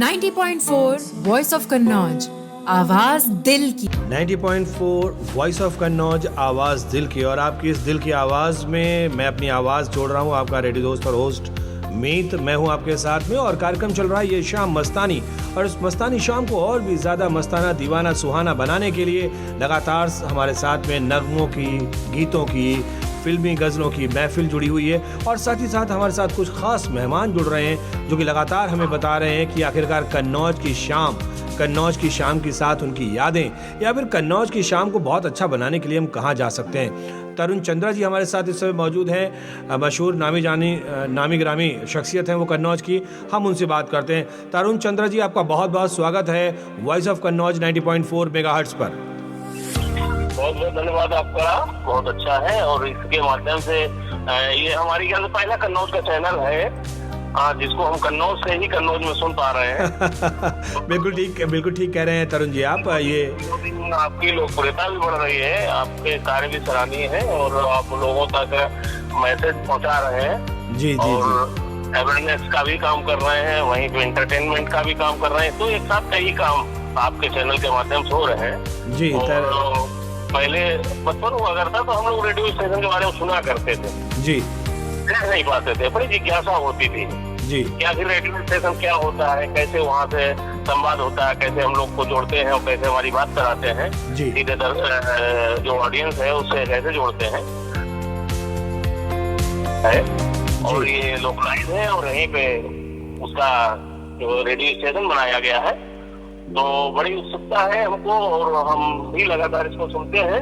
90.4 voice of Kannauj, आवाज दिल की। 90.4 वॉइस ऑफ कन्नौज, आवाज़ दिल की। और आपकी इस दिल की आवाज़ में मैं अपनी आवाज़ जोड़ रहा हूँ, आपका रेडियो दोस्त और होस्ट मीत। मैं हूँ आपके साथ में और कार्यक्रम चल रहा है ये शाम मस्तानी। और इस मस्तानी शाम को और भी ज़्यादा मस्ताना, दीवाना, सुहाना बनाने के लिए लगातार हमारे साथ में नगमों की, गीतों की, फिल्मी गज़लों की महफिल जुड़ी हुई है। और साथ ही साथ हमारे साथ कुछ ख़ास मेहमान जुड़ रहे हैं जो कि लगातार हमें बता रहे हैं कि आखिरकार कन्नौज की शाम के साथ उनकी यादें या फिर कन्नौज की शाम को बहुत अच्छा बनाने के लिए हम कहाँ जा सकते हैं। तरुण चंद्रा जी हमारे साथ इस समय मौजूद हैं। मशहूर नामी ग्रामी शख्सियत हैं वो कन्नौज की। हम उनसे बात करते हैं। तरुण चंद्रा जी, आपका बहुत बहुत स्वागत है वॉइस ऑफ कन्नौज 90.4 मेगाहर्ट्ज़ पर। बहुत बहुत धन्यवाद आपका, बहुत अच्छा है। और इसके माध्यम से ये हमारी ख्याल से पहला कन्नौज का चैनल है जिसको हम कन्नौज से ही कन्नौज में सुन पा रहे हैं। बिल्कुल ठीक कह रहे हैं तरुण जी आप। ये आपकी लोकप्रियता भी बढ़ रही है, आपके कार्य भी सराहनीय है और आप लोगों तक मैसेज पहुंचा रहे हैं। जी और अवेयरनेस का भी काम कर रहे हैं, वहीं पे एंटरटेनमेंट का भी काम कर रहे हैं। तो एक साथ कई काम आपके चैनल के माध्यम से हो रहे हैं जी। पहले बचपन हुआ करता तो हम लोग रेडियो स्टेशन के बारे में सुना करते थे जी, कह नहीं पाते थे, बड़ी जिज्ञासा होती थी जी कि आखिर रेडियो स्टेशन क्या होता है, कैसे वहाँ से संवाद होता है, कैसे हम लोग को जोड़ते हैं और कैसे हमारी बात कराते हैं जी। सीधे जो ऑडियंस है उससे कैसे जोड़ते हैं और ये लोकलाइज है और यहीं पे उसका जो रेडियो स्टेशन बनाया गया है। तो बड़ी उत्सुकता है हमको और हम भी लगातार इसको सुनते हैं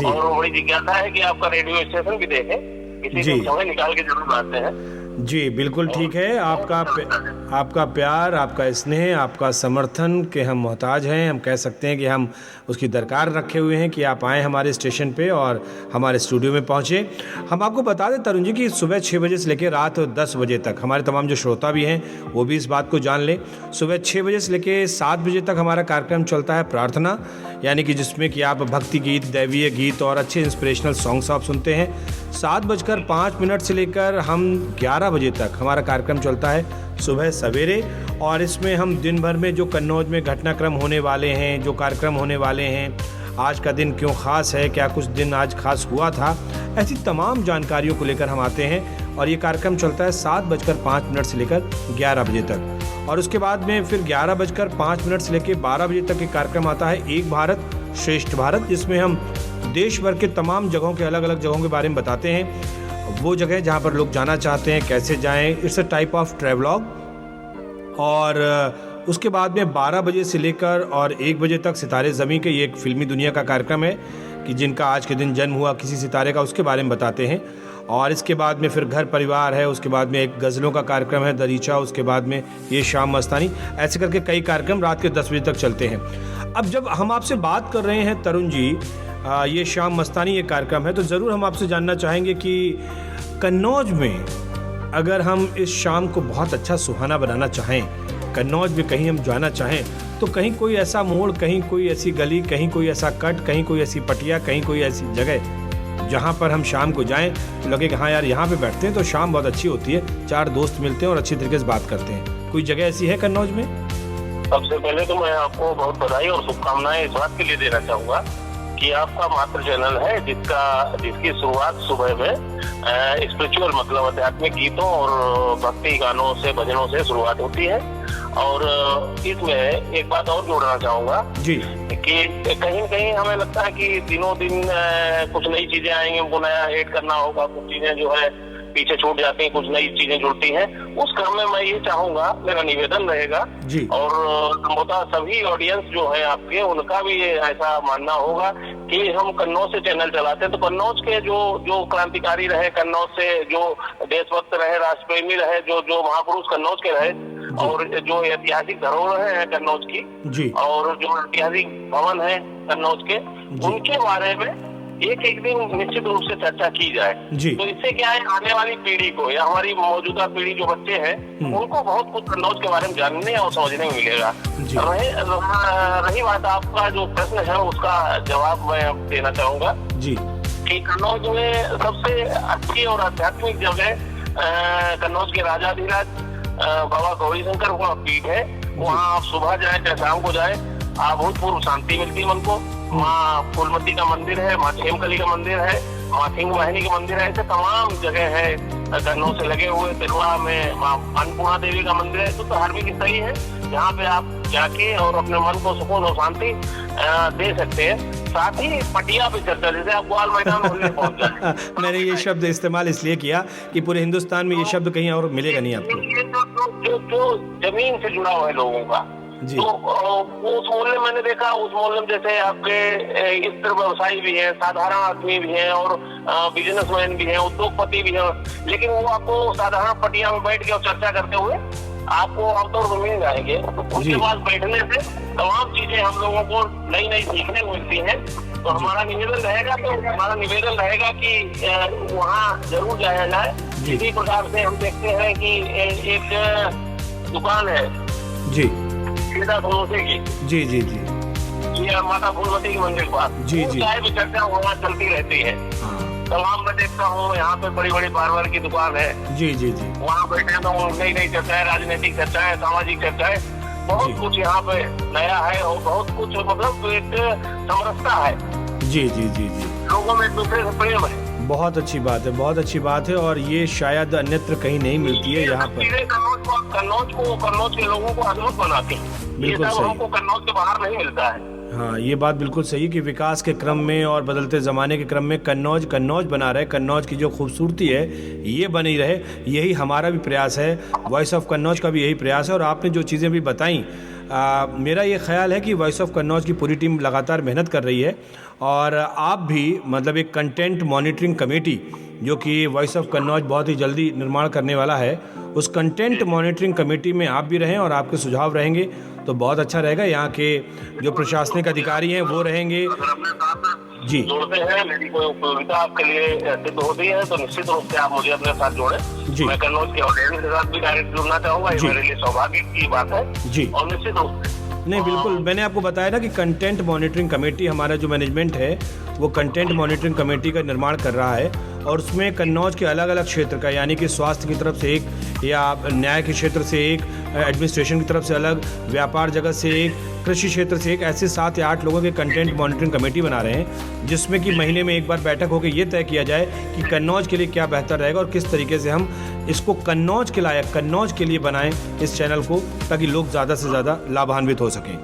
और बड़ी जिज्ञासा है कि आपका रेडियो स्टेशन भी देखें, किसी दिन समय निकाल के जरूर आते हैं। जी बिल्कुल ठीक है। आपका प्यार, आपका स्नेह, आपका समर्थन के हम मोहताज हैं। हम कह सकते हैं कि हम उसकी दरकार रखे हुए हैं कि आप आएँ हमारे स्टेशन पे और हमारे स्टूडियो में पहुँचे। हम आपको बता दें तरुण जी कि सुबह 6 बजे से लेकर रात 10 बजे तक हमारे तमाम जो श्रोता भी हैं वो भी इस बात को जान लें। सुबह 6 बजे से लेकर 7 बजे तक हमारा कार्यक्रम चलता है प्रार्थना, यानी कि जिसमें कि आप भक्ति गीत, दैवीय गीत और अच्छे इंस्पिरेशनल सॉन्ग्स आप सुनते हैं। 7:05 से लेकर हम 11 बजे तक हमारा कार्यक्रम चलता है सुबह सवेरे। और इसमें हम दिन भर में जो कन्नौज में घटनाक्रम होने वाले हैं, जो कार्यक्रम होने वाले हैं, आज का दिन क्यों ख़ास है, क्या कुछ दिन आज खास हुआ था, ऐसी तमाम जानकारियों को लेकर हम आते हैं। और ये कार्यक्रम चलता है 7:05 से लेकर 11 बजे तक। और उसके बाद में फिर 11:05 से लेकर 12 बजे तक एक कार्यक्रम आता है एक भारत श्रेष्ठ भारत, जिसमें हम देश भर के तमाम जगहों के अलग अलग जगहों के बारे में बताते हैं। वो जगह जहाँ पर लोग जाना चाहते हैं, कैसे जाएं, it's a type of travelogue. और उसके बाद में 12 बजे से लेकर और 1 बजे तक सितारे ज़मीं के, ये एक फिल्मी दुनिया का कार्यक्रम है कि जिनका आज के दिन जन्म हुआ किसी सितारे का, उसके बारे में बताते हैं। और इसके बाद में फिर घर परिवार है, उसके बाद में एक गज़लों का कार्यक्रम है दरीचा, उसके बाद में ये शाम मस्तानी, ऐसे करके कई कार्यक्रम रात के 10 बजे तक चलते हैं। अब जब हम आपसे बात कर रहे हैं तरुण जी, ये शाम मस्तानी ये कार्यक्रम है, तो ज़रूर हम आपसे जानना चाहेंगे कि कन्नौज में अगर हम इस शाम को बहुत अच्छा सुहाना बनाना चाहें, कन्नौज में कहीं हम जाना चाहें, तो कहीं कोई ऐसा मोड़, कहीं कोई ऐसी गली, कहीं कोई ऐसा कट, कहीं कोई ऐसी पटिया, कहीं कोई ऐसी जगह जहाँ पर हम शाम को जाएं तो लगे कि हाँ यार यहाँ पे बैठते हैं तो शाम बहुत अच्छी होती है, 4 दोस्त मिलते हैं और अच्छी तरीके से बात करते हैं। कोई जगह ऐसी है कन्नौज में? सबसे पहले तो मैं आपको बहुत बधाई और शुभकामनाएं इस बात के लिए देना चाहूँगा कि आपका मात्र चैनल है जिसकी शुरुआत सुबह में स्पिरिचुअल मतलब आध्यात्मिक गीतों और भक्ति गानों से, भजनों से शुरुआत होती है। और इसमें एक बात और जोड़ना चाहूँगा जी कि कहीं न कहीं हमें लगता है कि दिनों दिन कुछ नई चीजें आएंगी, हमको नया ऐड करना होगा, कुछ चीजें जो है पीछे छूट जाती हैं, कुछ नई चीजें जुड़ती हैं। उस क्रम में मैं ये चाहूंगा, मेरा निवेदन रहेगा जी। और संभवतः सभी ऑडियंस जो है आपके, उनका भी ऐसा मानना होगा कि हम कन्नौज से चैनल चलाते हैं तो कन्नौज के जो क्रांतिकारी रहे, कन्नौज से जो देशभक्त रहे, राष्ट्रप्रेमी रहे, जो महापुरुष कन्नौज के रहे और जो ऐतिहासिक धरोहर है कन्नौज की जी, और जो ऐतिहासिक भवन है कन्नौज के, उनके बारे में एक दिन निश्चित रूप से चर्चा की जाए। तो इससे क्या है, आने वाली पीढ़ी को या हमारी मौजूदा पीढ़ी जो बच्चे हैं उनको बहुत कुछ कन्नौज के बारे में जानने और समझने में मिलेगा। रही बात आपका जो प्रश्न है उसका जवाब मैं देना चाहूंगा जी कि कन्नौज में सबसे अच्छी और आध्यात्मिक जगह कन्नौज के राजाधिराज बाबा गौरी शंकर का पीठ है वहाँ आप सुबह जाए चाहे शाम को जाए, अभूतपूर्व शांति मिलती है मन को। माँ फूलमती का मंदिर है, माँ खेमकली का मंदिर है, माँ सिंह वाहिनी का मंदिर है, ऐसे तमाम जगह है कन्नौज से लगे हुए। तिरुआ में माँ अन्नपूर्णा देवी का मंदिर है। तो धार्मिक स्थल है जहाँ पे आप जाके और अपने मन को सुकून और शांति दे सकते हैं। साथ ही पटिया पे चर्चा, जैसे आप ग्वाल मैदान होने पहुंच जाए। मैंने ये शब्द इस्तेमाल इसलिए किया कि पूरे हिंदुस्तान में ये शब्द कहीं और मिलेगा नहीं आपको। ये जो जमीन से जुड़ा हुआ है लोगों का, तो उस मोहल्ले मैंने देखा, उस मोहल्ले में जैसे आपके स्त्री व्यवसायी भी हैं, साधारण आदमी भी हैं और बिजनेसमैन भी हैं, उद्योगपति भी हैं, लेकिन वो आपको साधारण पटिया में बैठ के और चर्चा करते हुए आपको आमतौर पर मिल जाएंगे। उसके बाद बैठने से तमाम चीजें हम लोगों को नई नई सीखने को मिलती हैं। तो हमारा निवेदन रहेगा कि वहाँ जरूर जाया जाए। इसी प्रकार से हम देखते हैं कि एक दुकान है जी सीधा समोसे की, जी जी जी, ये माता फूलमती के मंदिर के पास जी जी, चाय भी चर्चा वहाँ चलती रहती है। तमाम मैं देखता हूँ यहाँ पे बड़ी बड़ी बार की दुकान है। जी जी जी, वहाँ बैठे तो नई नई चर्चाएं, राजनीतिक चर्चाएं, सामाजिक चर्चाएं, बहुत कुछ यहाँ पे नया है और बहुत कुछ मतलब एक समरसता है। जी जी जी जी, लोगों में एक दूसरे से प्रेम है। बहुत अच्छी बात है, बहुत अच्छी बात है। और ये शायद अन्यत्र कहीं नहीं मिलती है यहाँ पर। कन्नौज के लोगों को अद्भुत बनाते हैं। बिल्कुल ये सब सही। हमको कन्नौज के बाहर नहीं मिलता है। हाँ, ये बात बिल्कुल सही कि विकास के क्रम में और बदलते ज़माने के क्रम में कन्नौज बना रहे, कन्नौज की जो खूबसूरती है ये बनी रहे, यही हमारा भी प्रयास है। वॉइस ऑफ कन्नौज का भी यही प्रयास है। और आपने जो चीज़ें भी बताई, मेरा ये ख्याल है कि वॉइस ऑफ कन्नौज की पूरी टीम लगातार मेहनत कर रही है। और आप भी मतलब एक कंटेंट मॉनिटरिंग कमेटी जो कि वॉइस ऑफ कन्नौज बहुत ही जल्दी निर्माण करने वाला है, उस कंटेंट मॉनिटरिंग कमेटी में आप भी रहें और आपके सुझाव रहेंगे तो बहुत अच्छा रहेगा। यहाँ के जो प्रशासनिक अधिकारी हैं वो रहेंगे। अगर अपने साथ जी, जोड़ते हैं, यदि कोई उपयोगिता आपके लिए सिद्ध होती है तो निश्चित रूप से आप मुझे अपने साथ जोड़ें। जी। मैं कन्नौज के ऑडियंस के साथ भी डायरेक्ट जुड़ना चाहूंगा, ये जी। मेरे लिए सौभाग्य की बात है। जी। और निश्चित रूप से नहीं बिल्कुल, मैंने आपको बताया ना कि कंटेंट मॉनिटरिंग कमेटी, हमारा जो मैनेजमेंट है वो कंटेंट मॉनिटरिंग कमेटी का निर्माण कर रहा है। और उसमें कन्नौज के अलग अलग क्षेत्र का, यानी कि स्वास्थ्य की तरफ से एक, या न्याय के क्षेत्र से एक, एडमिनिस्ट्रेशन की तरफ से अलग, व्यापार जगत से एक, कृषि क्षेत्र से एक, ऐसे 7 या 8 लोगों के कंटेंट मॉनिटरिंग कमेटी बना रहे हैं, जिसमें कि महीने में एक बार बैठक होकर ये तय किया जाए कि कन्नौज के लिए क्या बेहतर रहेगा और किस तरीके से हम इसको कन्नौज के लायक, कन्नौज के लिए बनाएं इस चैनल को, ताकि लोग ज़्यादा से ज़्यादा लाभान्वित हो सकें।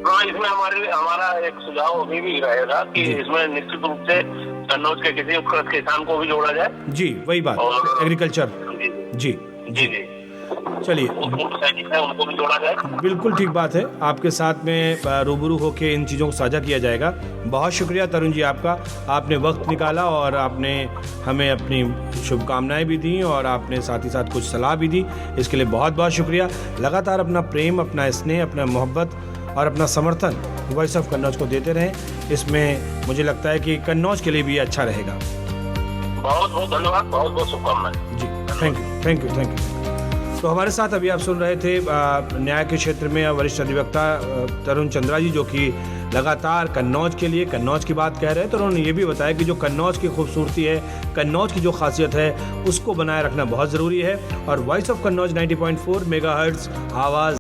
हाँ, इसमें हमारा एक सुझाव अभी भी रहेगा कि इसमें निश्चित रूप से कन्नौज के किसी उत्कृष्ट किसान को भी जोड़ा जाए। जी, वही बात, एग्रीकल्चर। जी जी जी, चलिए, उनको भी जोड़ा जाए। बिल्कुल ठीक बात है। आपके साथ में रूबरू होकर इन चीज़ों को साझा किया जाएगा। बहुत शुक्रिया तरुण जी आपका, आपने वक्त निकाला और आपने हमें अपनी शुभकामनाएं भी दी और आपने साथ ही साथ कुछ सलाह भी दी। इसके लिए बहुत बहुत शुक्रिया। लगातार अपना प्रेम, अपना स्नेह, अपना मोहब्बत और अपना समर्थन वॉइस ऑफ कन्नौज को देते रहें। इसमें मुझे लगता है कि कन्नौज के लिए भी अच्छा रहेगा। बहुत बहुत धन्यवाद, बहुत बहुत शुभकामनाएं। जी, thank you, thank you, thank you. तो हमारे साथ अभी आप सुन रहे थे न्याय के क्षेत्र में वरिष्ठ अधिवक्ता तरुण चंद्रा जी, जो कि लगातार कन्नौज के लिए, कन्नौज की बात कह रहे हैं। तो उन्होंने ये भी बताया कि जो कन्नौज की खूबसूरती है, कन्नौज की जो खासियत है, उसको बनाए रखना बहुत ज़रूरी है। और वॉइस ऑफ कन्नौज 90.4 मेगाहर्ट्ज़ आवाज़